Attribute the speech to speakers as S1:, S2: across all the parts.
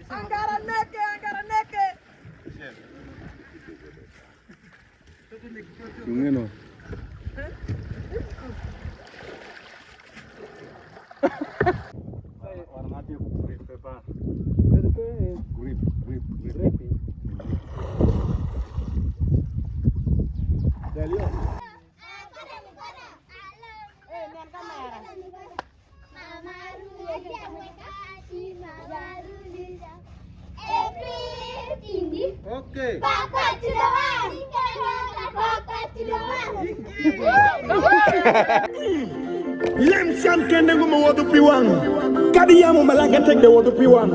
S1: Angara neke.
S2: Yung grip.
S3: Okay.
S4: Lem Sam kende ngumo wodu piwang. Kadi yamu malanga tek de wodu piwang.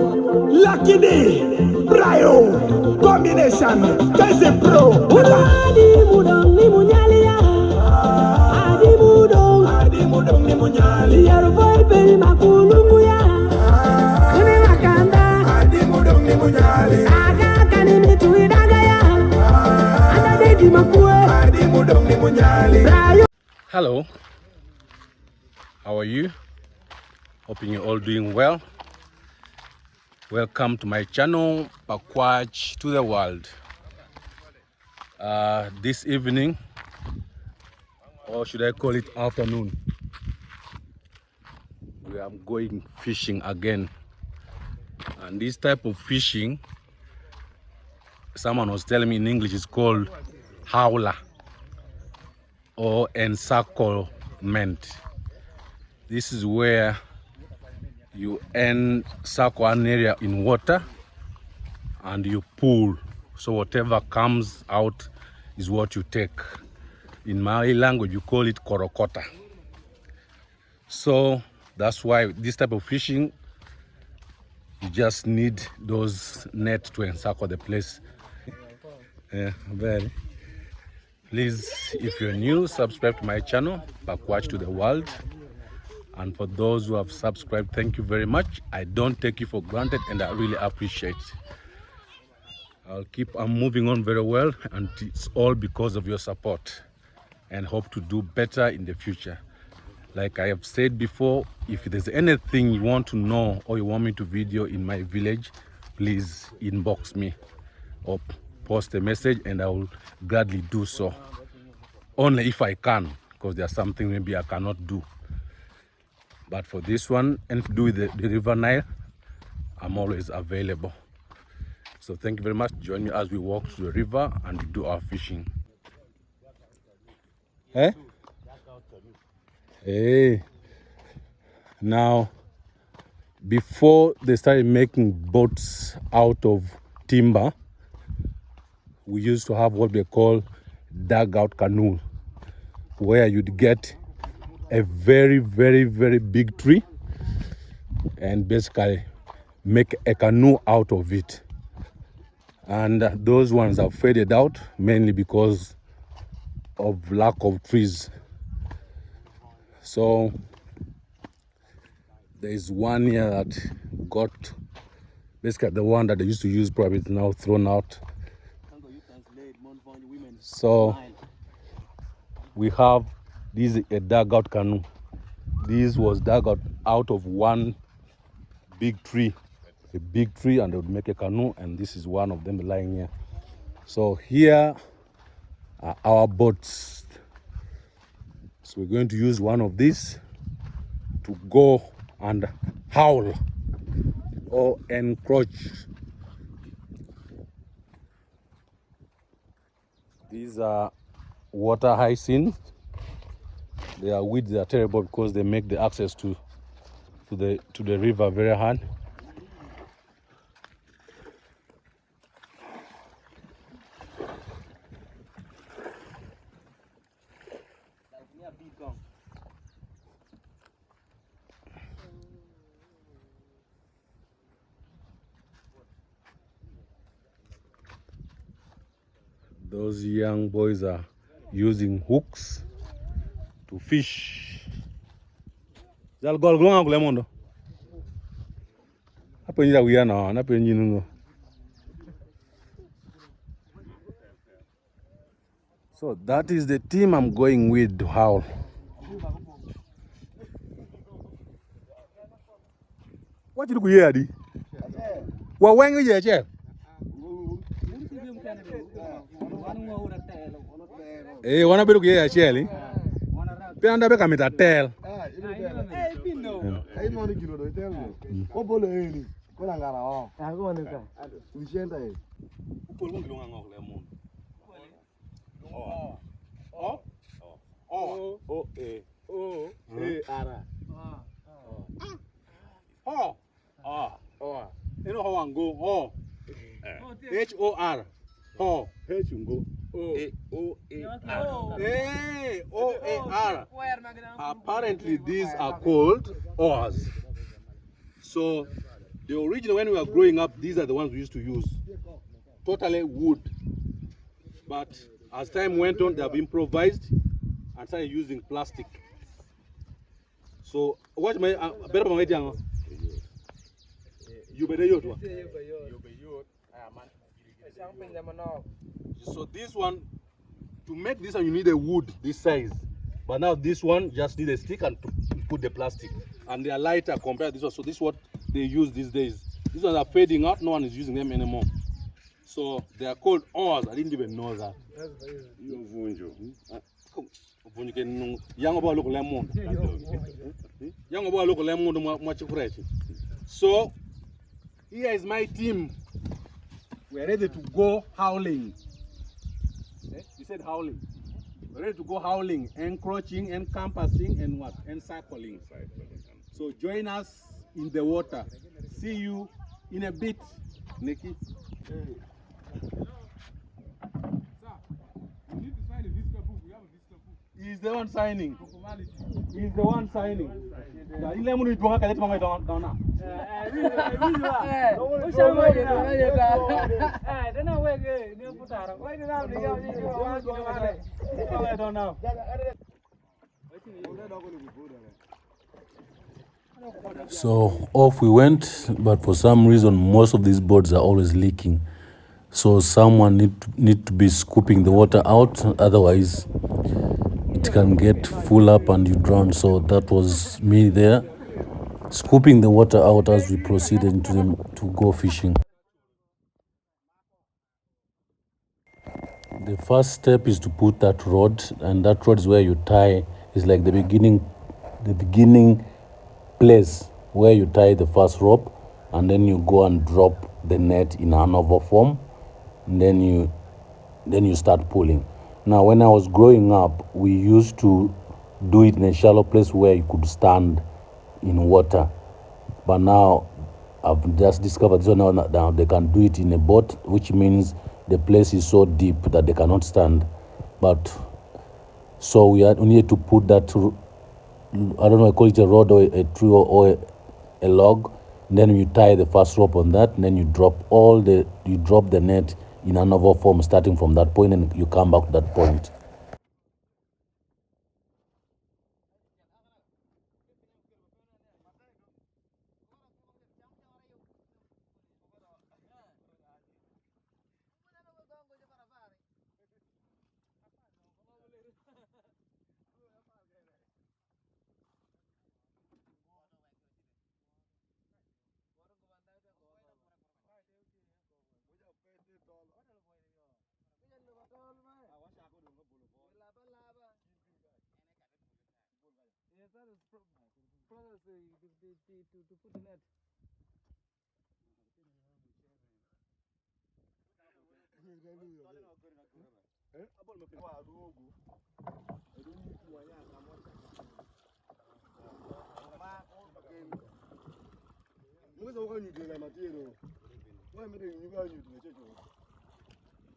S4: Lucky day, Brayo, combination, Kaise Pro. Adi mudong ni munyalia. Adi mudong ni munyali. Yaro boy peri makulungu ya. Uni makanda. Adi mudong ni munyali. Aga kani mitu idaga ya. Ada dedi makue. Adi mudong ni munyali. Brayo.
S2: Hello, how are you? Hoping you're all doing well. Welcome to my channel, Pakwach to the world. This evening, or should I call it afternoon, we are going fishing again. And this type of fishing, someone was telling me in English, is called howler or encirclement. This is where you encircle an area in water and you pull. So whatever comes out is what you take. In my language, you call it korokota. So that's why this type of fishing, you just need those nets to encircle the place. Yeah, very. Please, if you're new, subscribe to my channel, Pakwach to the world. And for those who have subscribed, thank you very much. I don't take you for granted and I really appreciate it. I'm moving on very well, and it's all because of your support, and hope to do better in the future. Like I have said before, if there's anything you want to know or you want me to video in my village, please inbox me or post a message and I will gladly do so. Only if I can, because there's something maybe I cannot do. But for this one, and to do with the River Nile, I'm always available. So thank you very much. Join me as we walk to the river and do our fishing. Eh? Hey. Now, before they started making boats out of timber, we used to have what we call dugout canoe, where you'd get a very, very, very big tree and basically make a canoe out of it. And those ones have faded out mainly because of lack of trees. So there is one here that got, basically the one that they used to use probably is now thrown out. So we have this is a dugout canoe. This was dug out of one big tree, and they would make a canoe, and this is one of them lying here. So here are our boats. So we're going to use one of these to go and howl or encroach. These are water hyacinths. They are weeds. They are terrible because they make the access to the river very hard. Those young boys are using hooks to fish. Zal gol glonga kule mondo. Apa nyira wiya na na pe nyinu. So that is the team I'm going with to howl. What did you hear? Well, when you hear? Eh, wanna be looking at Shelly? Pianda become it a tell.
S3: Hey, money, you know, tell me. What bolo any? Go on, go on. We send it.
S2: You know how I go? Oh, H-O-R. Oh, H-O-R. A-O-A-R. Apparently, these are called oars. So, the original, when we were growing up, these are the ones we used to use. Totally wood. But as time went on, they have improvised and started using plastic. So, watch my better my you better use one. So this one, to make this one, you need a wood this size. But now this one just need a stick and to put the plastic. And they are lighter compared to this one. So this is what they use these days. These ones are fading out. No one is using them anymore. So they are called oars. I didn't even know that. So here is my team. We are ready to go howling. You said howling. We're ready to go howling, encroaching, encompassing, and what? Encircling. So join us in the water. See you in a bit, Nikki. He's the one signing. He's the one signing. So off we went, but for some reason most of these boats are always leaking. So someone need to be scooping the water out, otherwise it can get full up and you drown. So that was me there, scooping the water out as we proceeded to go fishing. The first step is to put that rod, and that rod is where you tie. It's like the beginning place where you tie the first rope, and then you go and drop the net in another form, and then you start pulling. Now, when I was growing up, we used to do it in a shallow place where you could stand in water. But now, I've just discovered so now they can do it in a boat, which means the place is so deep that they cannot stand. But so we need to put that, I don't know, I call it a rod or a tree or a log. And then you tie the first rope on that, and then you drop the net in another form, starting from that point, and you come back to that point.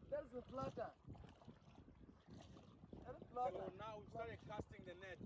S1: There's a flutter. So
S2: now we started casting the net.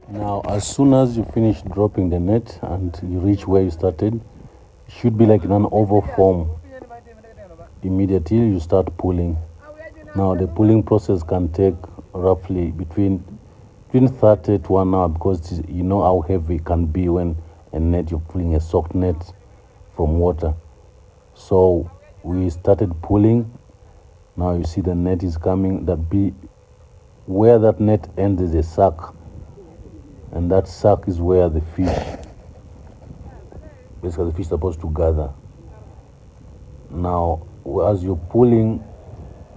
S2: Now, as soon as you finish dropping the net and you reach where you started, it should be like in an oval form. Immediately you start pulling. Now the pulling process can take roughly between 30 to 1 hour, because you know how heavy it can be when a net, you're pulling a soaked net from water. So we started pulling. Now you see the net is coming. Where that net ends is a sack, and that sack is where the fish, basically the fish, is supposed to gather. Now as you're pulling,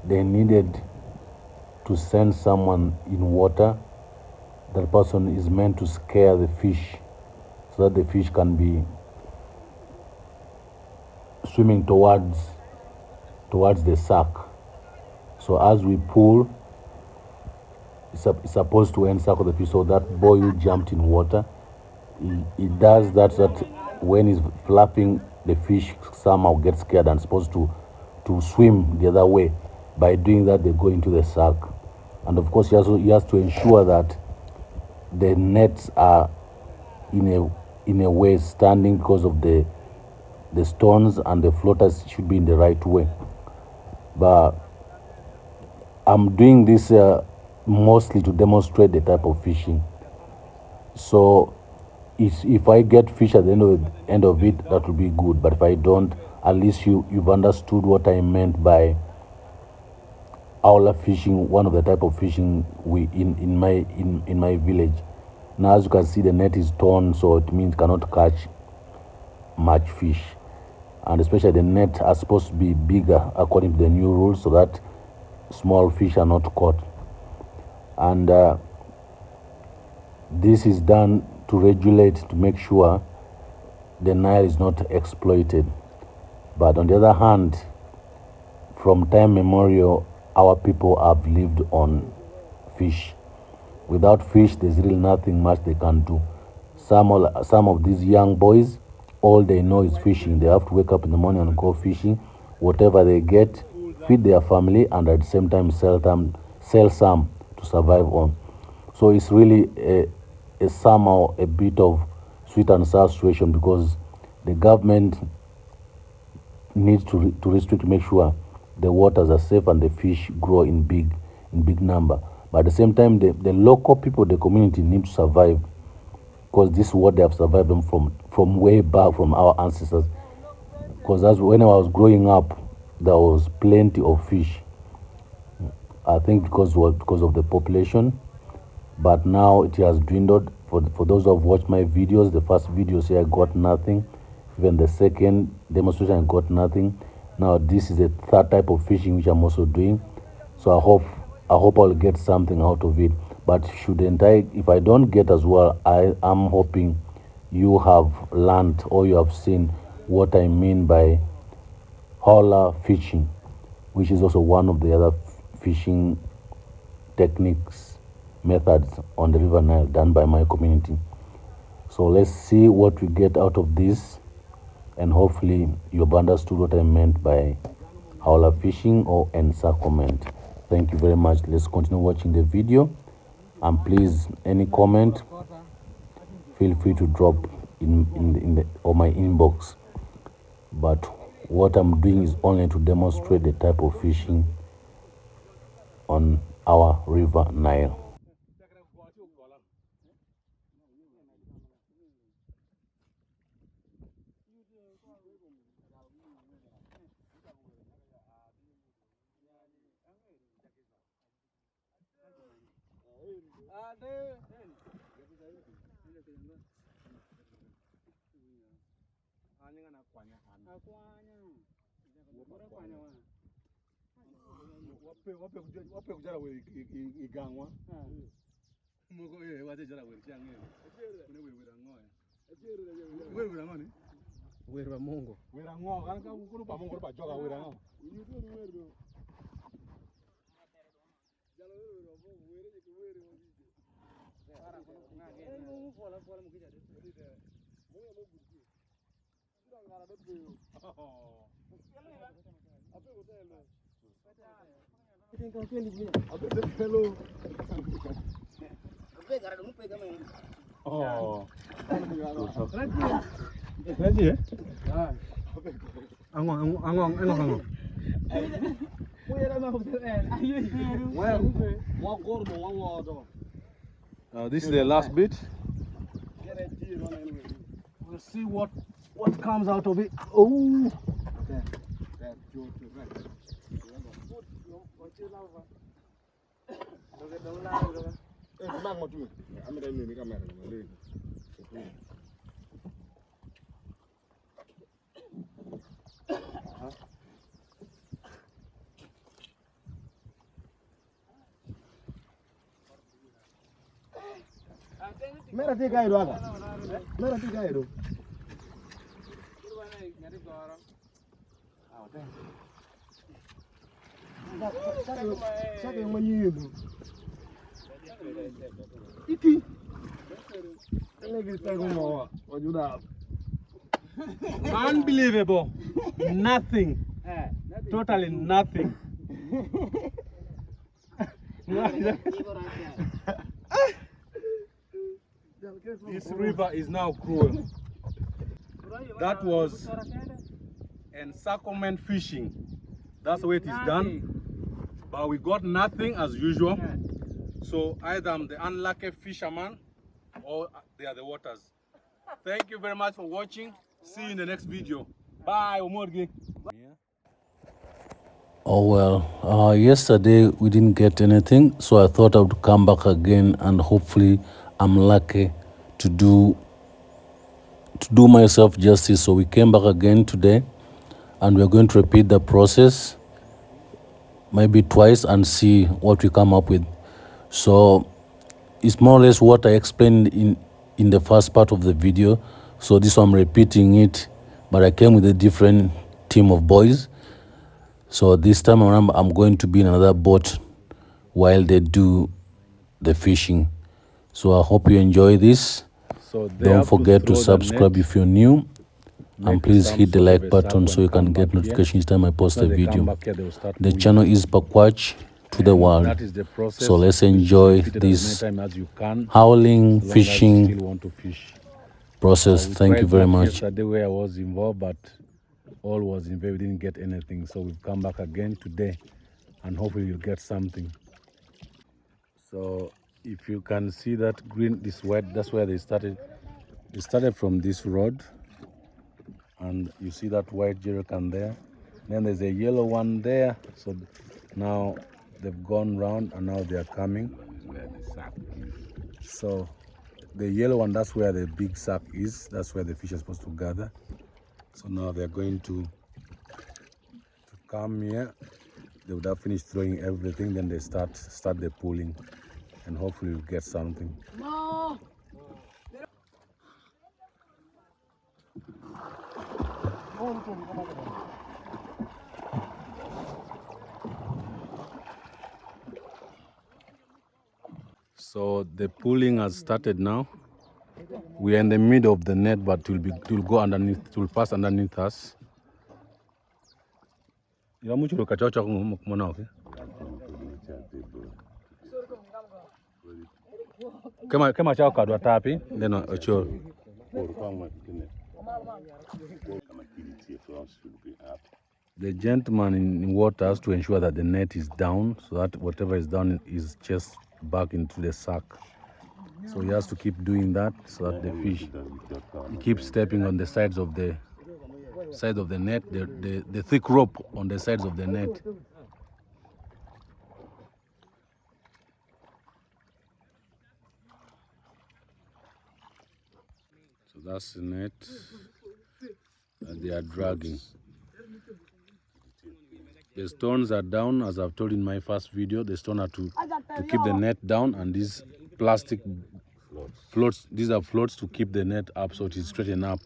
S2: they needed to send someone in water. That person is meant to scare the fish so that the fish can be swimming towards the sack. So as we pull, it's supposed to encircle the fish. So that boy who jumped in water, he does that so that when he's flapping, the fish somehow gets scared and supposed to swim the other way. By doing that, they go into the sack. And of course, he has to ensure that the nets are in a way standing, because of the stones, and the floaters should be in the right way. But I'm doing this mostly to demonstrate the type of fishing. So if I get fish at the end of it, that will be good. But if I don't, at least you've understood what I meant by Aula fishing, one of the type of fishing in my village. Now, as you can see, the net is torn, so it means cannot catch much fish. And especially the net are supposed to be bigger according to the new rules, so that small fish are not caught. and this is done to regulate, to make sure the Nile is not exploited. But on the other hand, from time memorial, our people have lived on fish. Without fish, there's really nothing much they can do. Some of these young boys, all they know is fishing. They have to wake up in the morning and go fishing. Whatever they get, feed their family, and at the same time sell some to survive on. So it's really somehow a bit of sweet and sour situation, because the government needs to restrict, to make sure the waters are safe and the fish grow in big number. But at the same time, the local people, the community, need to survive, because this is what they have survived from way back, from our ancestors. Because when I was growing up, there was plenty of fish. I think because of the population, but now it has dwindled. For those who have watched my videos, the first video say I got nothing, even the second demonstration I got nothing. Now this is a third type of fishing which I'm also doing. So I hope I'll get something out of it. But if I don't get as well, I am hoping you have learned or you have seen what I mean by hauler fishing, which is also one of the other fishing techniques, methods on the River Nile done by my community. So let's see what we get out of this, and hopefully you've understood what I meant by hauler fishing or encirclement. Thank you very much. Let's continue watching the video, and please, any comment, feel free to drop in my inbox. But what I'm doing is only to demonstrate the type of fishing on our River Nile.
S3: Wape kujara we igangwa. Mugo wate jara we change. Kune we ngoya. We ngoni? We Mungu. We ngo kan ka kuru pa Mungu pa joga we ngo. Oh. Lagi? Angong. This is the last bit. We'll see what comes out of it. Oh. Mera tika ido aga. Mera tika ido. Saka yung manyido. Iki. Unbelievable. Nothing. Totally nothing. This river is now cruel. That was encirclement fishing. That's the way it is done. But we got nothing as usual. So either I'm the unlucky fisherman or they are the waters. Thank you very much for watching. See you in the next video. Bye.
S2: Oh well, yesterday we didn't get anything, so I thought I would come back again, and hopefully I'm lucky to do myself justice. So we came back again today, and we're going to repeat the process maybe twice and see what we come up with. So it's more or less what I explained in the first part of the video. So this one I'm repeating it, but I came with a different team of boys. So this time around I'm going to be in another boat while they do the fishing. So I hope you enjoy this.
S3: So
S2: Don't forget to subscribe if you're new, and please hit the like button so you can get notification each time I post a video. The channel is Pakwach to the world.
S3: That is the process.
S2: So let's enjoy this howling fishing process. Thank you very much.
S3: Yesterday where I was involved, but all was in vain. We didn't get anything. So we've come back again today, and hopefully you'll get something. So if you can see that green, this white, that's where they started. They started from this road, and you see that white jerrycan there. Then there's a yellow one there. So now they've gone round, and now they are coming. So the yellow one, that's where the big sack is. That's where the fish are supposed to gather. So now they're going to come here. They would have finished throwing everything, then they start the pulling, and hopefully we'll get something.
S1: No.
S3: So the pulling has started now. We are in the middle of the net, but it will go underneath, it will pass underneath us. Kema chao kadwa tapi then ocho. The gentleman in water has to ensure that the net is down, so that whatever is down is just back into the sack. So he has to keep doing that so that the fish, he keeps stepping on the sides of the net, the thick rope on the sides of the net. So that's the net that they are dragging. The stones are down, as I've told in my first video. The stones are to keep the net down, and these plastic floats, these are floats to keep the net up so it is straightened up.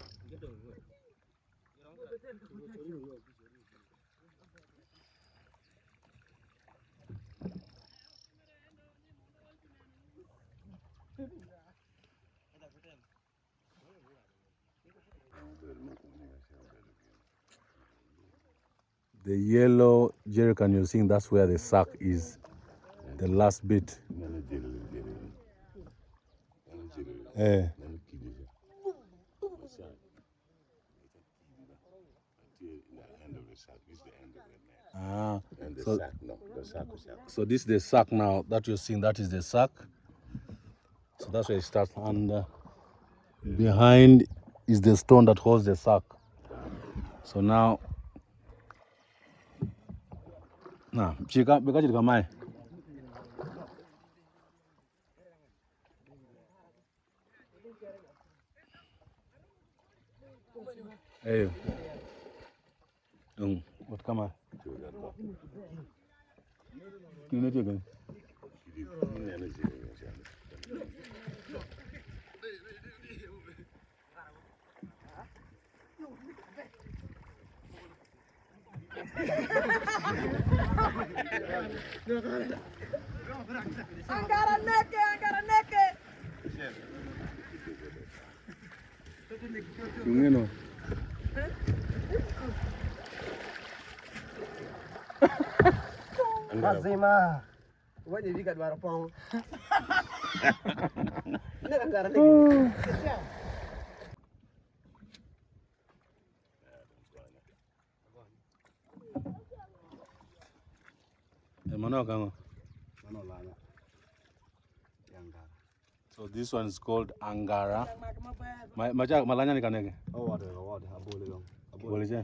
S3: The yellow jerrycan you're seeing, that's where the sack is, the last bit. So this is the sack now that you're seeing, that is the sack. So that's where it starts, and behind is the stone that holds the sack. So now, chika bekaji kamai. Hey, what come on? Can you do again?
S1: Angara neke.
S3: Yung
S1: Mazima. Wanya vika dwara pong. Angara neke.
S3: So this one is called Angara. Macha malanya ni kanege.
S5: Oh, water, abole long.
S3: Abole je.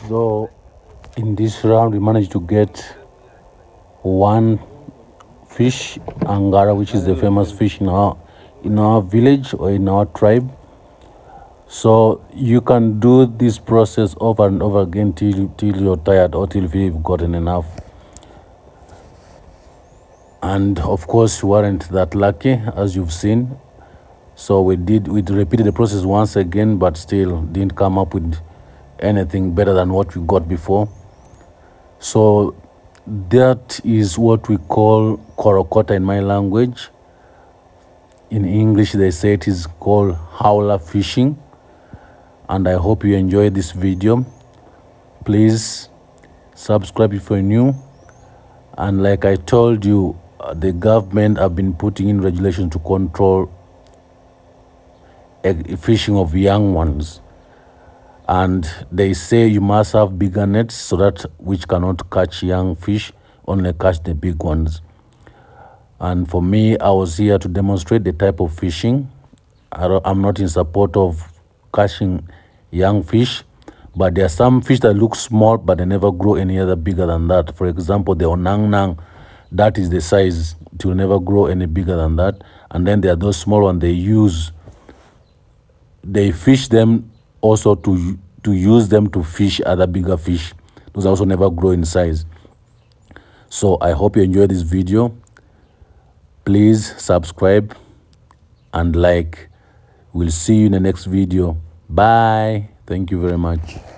S2: So in this round we managed to get one fish, angara, which is the famous fish in our village or in our tribe. So you can do this process over and over again till you're tired or till you've gotten enough. And of course you weren't that lucky, as you've seen. So we repeated the process once again, but still didn't come up with anything better than what we got before. So that is what we call korokota in my language. In English they say it is called howler fishing. And I hope you enjoyed this video. Please subscribe if you're new. And like I told you, the government have been putting in regulations to control fishing of young ones. And they say you must have bigger nets so that which cannot catch young fish, only catch the big ones. And for me, I was here to demonstrate the type of fishing. I'm not in support of catching young fish, but there are some fish that look small but they never grow any other bigger than that. For example, the onang nang, that is the size. It will never grow any bigger than that. And then there are those small ones they fish them also to use them to fish other bigger fish. Those also never grow in size. So I hope you enjoyed this video. Please subscribe and like. We'll see you in the next video. Bye. Thank you very much.